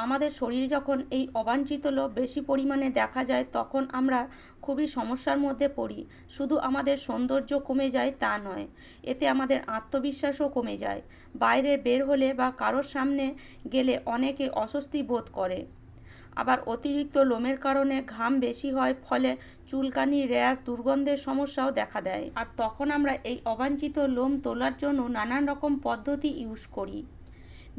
আমাদের শরীরে যখন এই অবাঞ্ছিত লোভ বেশি পরিমাণে দেখা যায় তখন আমরা খুবই সমস্যার মধ্যে পড়ি। শুধু আমাদের সৌন্দর্য কমে যায় তা নয়, এতে আমাদের আত্মবিশ্বাসও কমে যায়। বাইরে বের হলে বা কারোর সামনে গেলে অনেকে অস্বস্তি বোধ করে। আবার অতিরিক্ত লোমের কারণে ঘাম বেশি হয়, ফলে চুলকানি, র্যাশ, দুর্গন্ধের সমস্যাও দেখা দেয়। আর তখন আমরা এই অবাঞ্ছিত লোম তোলার জন্য নানান রকম পদ্ধতি ইউজ করি।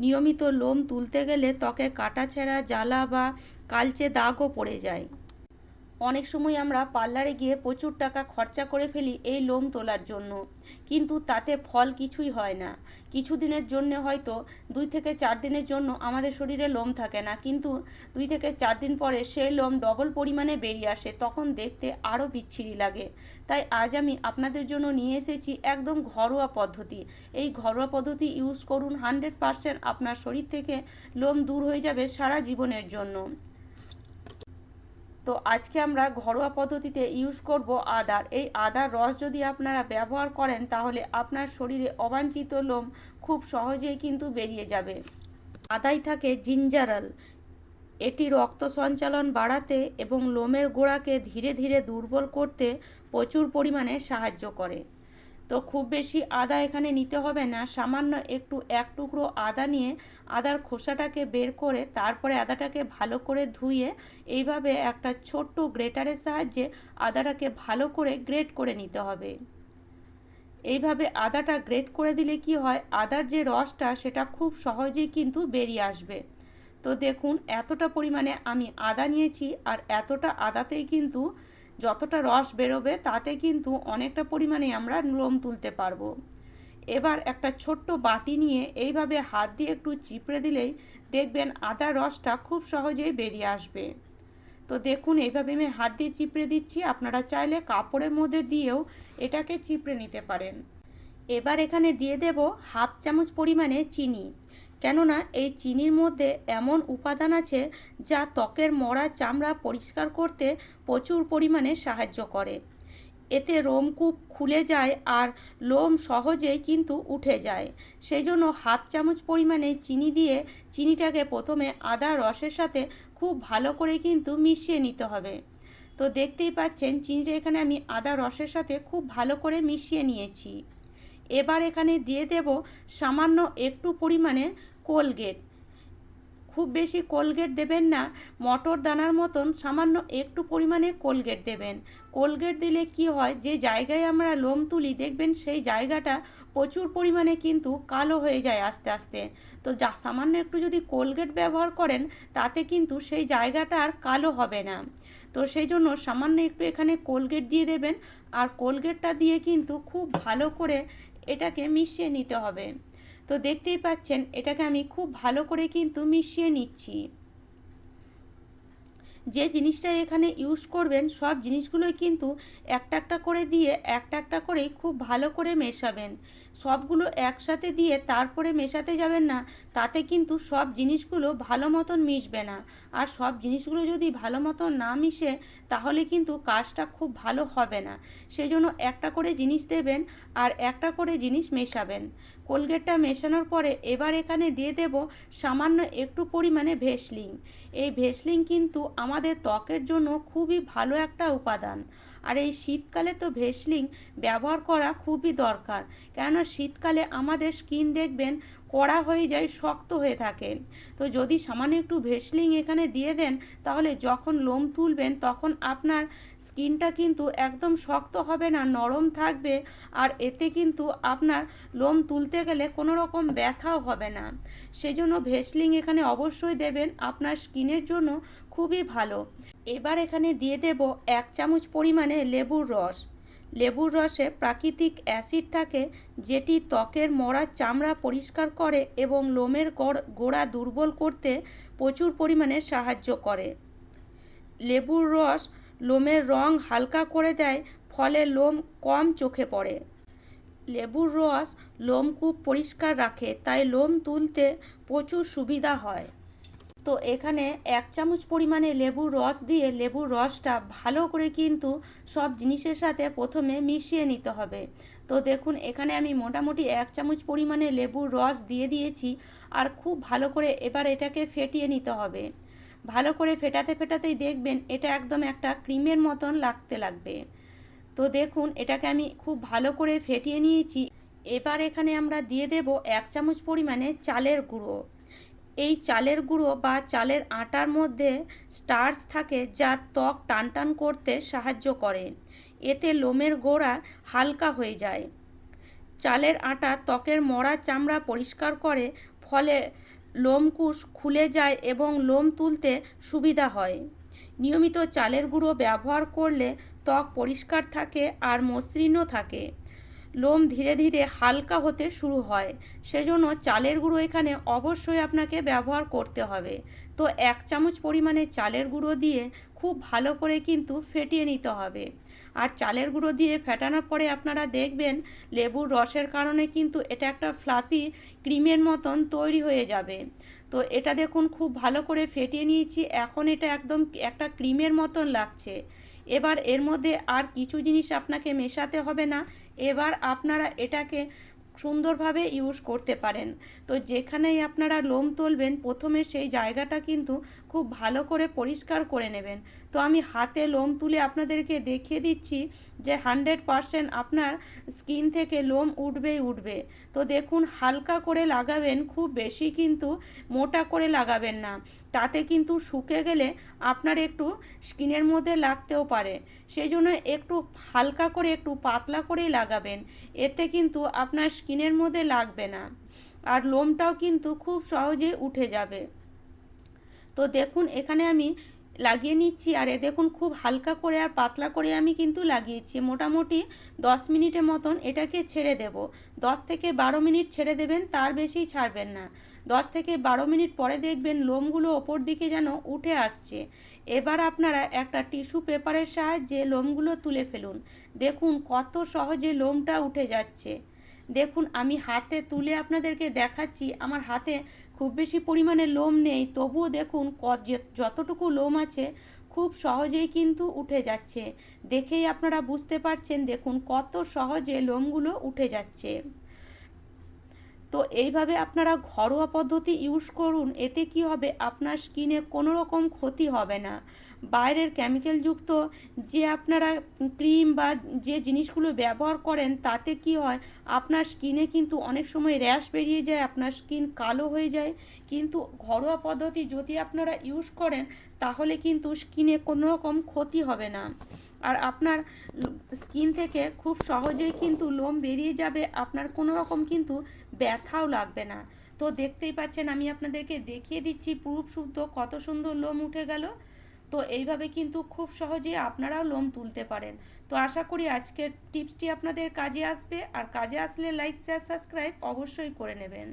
নিয়মিত লোম তুলতে গেলে ত্বকে কাটাছেঁড়া, জ্বালা বা কালচে দাগও পড়ে যায়। অনেক সময় আমরা পার্লারে গিয়ে প্রচুর টাকা খরচা করে ফেলি এই লোম তোলার জন্য, কিন্তু তাতে ফল কিছুই হয় না। কিছু দিনের জন্য হয়তো 2 থেকে 4 দিনের জন্য আমাদের শরীরে লোম থাকে না, কিন্তু 2 থেকে 4 দিন পরে সেই লোম ডবল পরিমাণে বেরিয়ে আসে, তখন দেখতে আরও বিচ্ছিরি লাগে। তাই আজ আমি আপনাদের জন্য নিয়ে এসেছি একদম ঘরোয়া পদ্ধতি। এই ঘরোয়া পদ্ধতি ইউজ করুন, 100% আপনার শরীর থেকে লোম দূর হয়ে যাবে সারা জীবনের জন্য। তো আজকে আমরা ঘরোয়া পদ্ধতিতে ইউজ করব আদার। এই আদার রস যদি আপনারা ব্যবহার করেন তাহলে আপনার শরীরে অবাঞ্ছিত লোম খুব সহজেই কিন্তু বেরিয়ে যাবে। আদায় থাকে জিঞ্জারল। এটি রক্ত সঞ্চালন বাড়াতে এবং লোমের গোড়াকে ধীরে ধীরে দুর্বল করতে প্রচুর পরিমাণে সাহায্য করে। তো খুব বেশি আদা এখানে নিতে হবে না, সামান্য একটু 1 টুকরো আদা নিয়ে আদার খোসাটাকে বের করে তারপরে আদাটাকে ভালো করে ধুয়ে এইভাবে একটা ছোট্ট গ্রেটারের সাহায্যে আদাটাকে ভালো করে গ্রেট করে নিতে হবে। এইভাবে আদাটা গ্রেট করে দিলে কি হয়, আদার যে রসটা সেটা খুব সহজেই কিন্তু বেরিয়ে আসবে। তো দেখুন এতটা পরিমাণে আমি আদা নিয়েছি, আর এতটা আদাতেই কিন্তু যতটা রস বেরোবে তাতে কিন্তু অনেকটা পরিমাণে আমরা লোম তুলতে পারবো। এবার একটা ছোট্ট বাটি নিয়ে এইভাবে হাত দিয়ে একটু চিপড়ে দিলেই দেখবেন আদার রসটা খুব সহজেই বেরিয়ে আসবে। তো দেখুন এইভাবে আমি হাত দিয়ে চিপড়ে দিচ্ছি, আপনারা চাইলে কাপড়ের মধ্যে দিয়েও এটাকে চিপড়ে নিতে পারেন। এবার এখানে দিয়ে দেব 1/2 চামচ পরিমাণে চিনি, কেননা এই চিনির মধ্যে এমন উপাদান আছে যা ত্বকের মরা চামড়া পরিষ্কার করতে প্রচুর পরিমাণে সাহায্য করে। এতে রোমকূপ খুলে যায় আর লোম সহজেই কিন্তু উঠে যায়। সেই জন্য 1/2 চামচ পরিমাণে চিনি দিয়ে চিনিটাকে প্রথমে আদা রসের সাথে খুব ভালো করে কিন্তু মিশিয়ে নিতে হবে। তো দেখতেই পাচ্ছেন চিনিটা এখানে আমি আদা রসের সাথে খুব ভালো করে মিশিয়ে নিয়েছি। এবার এখানে দিয়ে দেব সামান্য একটু পরিমাণে কোলগেট। খুব বেশি কোলগেট দেবেন না, মটর দানার মতন সামান্য একটু পরিমাণে কোলগেট দেবেন। কোলগেট দিলে কি হয়, যে জায়গায় আমরা লোম তুলি দেখবেন সেই জায়গাটা প্রচুর পরিমাণে কিন্তু কালো হয়ে যায় আস্তে আস্তে। তো যা সামান্য একটু যদি কোলগেট ব্যবহার করেন তাতে কিন্তু সেই জায়গাটা আর কালো হবে না। তো সেই জন্য সামান্য একটু এখানে কোলগেট দিয়ে দেবেন, আর কোলগেটটা দিয়ে কিন্তু খুব ভালো করে এটাকে মিশিয়ে নিতে হবে। তো দেখতেই পাচ্ছেন এটাকে আমি খুব ভালো করে কিন্তু মিশিয়ে নিচ্ছি। যে জিনিসটা এখানে ইউজ করবেন সব জিনিসগুলোই কিন্তু একটা একটা করে দিয়ে একটা একটা করেই খুব ভালো করে মেশাবেন। সবগুলো একসাথে দিয়ে তারপরে মেশাতে যাবেন না, তাতে কিন্তু সব জিনিসগুলো ভালো মতন মিশবে না। আর সব জিনিসগুলো যদি ভালো মতন না মিশে তাহলে কিন্তু কাজটা খুব ভালো হবে না। সেই জন্য একটা করে জিনিস দেবেন আর একটা করে জিনিস মেশাবেন। কোলগেটটা মেশানোর পরে এবার এখানে দিয়ে দেব সামান্য একটু পরিমাণে ভেসলিন। এই ভেসলিন কিন্তু আমাদের ত্বকের জন্য খুবই ভালো একটা উপাদান। আর এই শীতকালে তো ভেসলিন ব্যবহার করা খুবই দরকার, কেননা শীতকালে আমাদের স্কিন দেখবেন কড়া হয়ে যায়, শক্ত হয়ে থাকে। তো যদি সামান্য একটু ভেসলিন এখানে দিয়ে দেন তাহলে যখন লোম তুলবেন তখন আপনার স্কিনটা কিন্তু একদম শক্ত হবে না, নরম থাকবে। আর এতে কিন্তু আপনার লোম তুলতে গেলে কোনো রকম ব্যথাও হবে না। সেই জন্য ভেসলিন এখানে অবশ্যই দেবেন, আপনার স্কিনের জন্য খুবই ভালো। এবার এখানে দিয়ে দেব 1 চামচ পরিমাণে লেবুর রস। লেবুর রসে প্রাকৃতিক অ্যাসিড থাকে, যেটি ত্বকের মরা চামড়া পরিষ্কার করে এবং লোমের গোড়া দুর্বল করতে প্রচুর পরিমাণে সাহায্য করে। লেবুর রস লোমের রং হালকা করে দেয়, ফলে লোম কম চোখে পড়ে। লেবুর রস লোমকূপ পরিষ্কার রাখে, তাই লোম তুলতে প্রচুর সুবিধা হয়। তো এখানে 1 চামচ পরিমাণে লেবুর রস দিয়ে লেবুর রসটা ভালো করে কিন্তু সব জিনিসের সাথে প্রথমে মিশিয়ে নিতে হবে। তো দেখুন এখানে আমি মোটামুটি 1 চামচ পরিমাণে লেবুর রস দিয়ে দিয়েছি, আর খুব ভালো করে এবার এটাকে ফেটিয়ে নিতে হবে। ভালো করে ফেটাতে ফেটাতেই দেখবেন এটা একদম একটা ক্রিমের মতন লাগবে। তো দেখুন এটাকে আমি খুব ভালো করে ফেটিয়ে নিয়েছি। এবার এখানে আমরা দিয়ে দেব 1 চামচ পরিমাণে চালের গুঁড়ো। এই চালের গুঁড়ো বা চালের আটার মধ্যে স্টার্চ থাকে, যা ত্বক টানটান করতে সাহায্য করে। এতে লোমের গোড়া হালকা হয়ে যায়। চালের আটা ত্বকের মরা চামড়া পরিষ্কার করে, ফলে লোমকূশ খুলে যায় এবং লোম তুলতে সুবিধা হয়। নিয়মিত চালের গুঁড়ো ব্যবহার করলে ত্বক পরিষ্কার থাকে আর মসৃণও থাকে। লোম ধীরে ধীরে হালকা হতে শুরু হয়, সেজন্য চালের গুঁড়ো এখানে অবশ্যই আপনাকে ব্যবহার করতে হবে। তো 1 চামচ পরিমাণে চালের গুঁড়ো দিয়ে খুব ভালো করে কিন্তু ফেটিয়ে নিতে হবে। আর চালের গুঁড়ো দিয়ে ফেটানোর পরে আপনারা দেখবেন লেবুর রসের কারণে কিন্তু এটা একটা ফ্লাফি ক্রিমের মতন তৈরি হয়ে যাবে। তো এটা দেখুন খুব ভালো করে ফেটিয়ে নিয়েছি, এখন এটা একদম একটা ক্রিমের মতন লাগছে। এবার এর মধ্যে আর কিছু জিনিস আপনাকে মেশাতে হবে না, এবার আপনারা এটাকে সুন্দরভাবে ইউজ করতে পারেন। তো যেখানেই আপনারা লোম তুলবেন প্রথমে সেই জায়গাটা কিন্তু খুব ভালো করে পরিষ্কার করে নেবেন। তো আমি হাতে লোম তুলে আপনাদেরকে দেখিয়ে দিচ্ছি যে 100% আপনার স্কিন থেকে লোম উঠবে। তো দেখুন হালকা করে লাগাবেন, খুব বেশি কিন্তু মোটা করে লাগাবেন না, তাতে কিন্তু শুকে গেলে আপনার একটু স্কিনের মধ্যে লাগতেও পারে। সেই জন্য একটু হালকা করে একটু পাতলা করেই লাগাবেন, এতে কিন্তু আপনার স্কিনের মধ্যে লাগবে না, আর লোমটাও কিন্তু খুব সহজে উঠে যাবে। তো দেখুন এখানে আমি লাগিয়ে নিচ্ছি, আর দেখুন খুব হালকা করে আর পাতলা করে আমি কিন্তু লাগিয়েছি। মোটামুটি 10 মিনিটের মতন এটাকে ছেড়ে দেব। 10 থেকে 12 মিনিট ছেড়ে দেবেন, তার বেশি ছাড়বেন না। 10 থেকে 12 মিনিট পরে দেখবেন লোমগুলো ওপর দিকে যেন উঠে আসছে। এবার আপনারা একটা টিস্যু পেপারের সাহায্যে লোমগুলো তুলে ফেলুন। দেখুন কত সহজে লোমটা উঠে যাচ্ছে। দেখুন আমি হাতে তুলে আপনাদেরকে দেখাচ্ছি, আমার হাতে খুব বেশি পরিমাণে লোম নেই, তবুও দেখুন যতটুকু লোম আছে খুব সহজেই কিন্তু উঠে যাচ্ছে। দেখেই আপনারা বুঝতে পারছেন দেখুন কত সহজে লোমগুলো উঠে যাচ্ছে। তো এইভাবে আপনারা ঘরোয়া পদ্ধতি ইউজ করুন, এতে কি হবে আপনার স্কিনে কোনো রকম ক্ষতি হবে না। বাইরের কেমিক্যালযুক্ত যে আপনারা ক্রিম বা যে জিনিসগুলো ব্যবহার করেন তাতে কি হয় আপনার স্কিনে কিন্তু অনেক সময় র্যাশ বেরিয়ে যায়, আপনার স্কিন কালো হয়ে যায়। কিন্তু ঘরোয়া পদ্ধতি যদি আপনারা ইউজ করেন তাহলে কিন্তু স্কিনে কোনো রকম ক্ষতি হবে না, আর আপনার স্কিন থেকে খুব সহজেই কিন্তু লোম বেরিয়ে যাবে, আপনার কোনো রকম কিন্তু ব্যথাও লাগবে না। তো দেখতেই পাচ্ছেন আমি আপনাদেরকে দেখিয়ে দিচ্ছি প্রুফ শুদ্ধ কত সুন্দর লোম উঠে গেল। তো এইভাবে কিন্তু খুব সহজে আপনারাও লোম তুলতে পারেন। তো আশা করি আজকের টিপসটি আপনাদের কাজে আসবে, আর কাজে আসলে লাইক শেয়ার সাবস্ক্রাইব অবশ্যই করে নেবেন।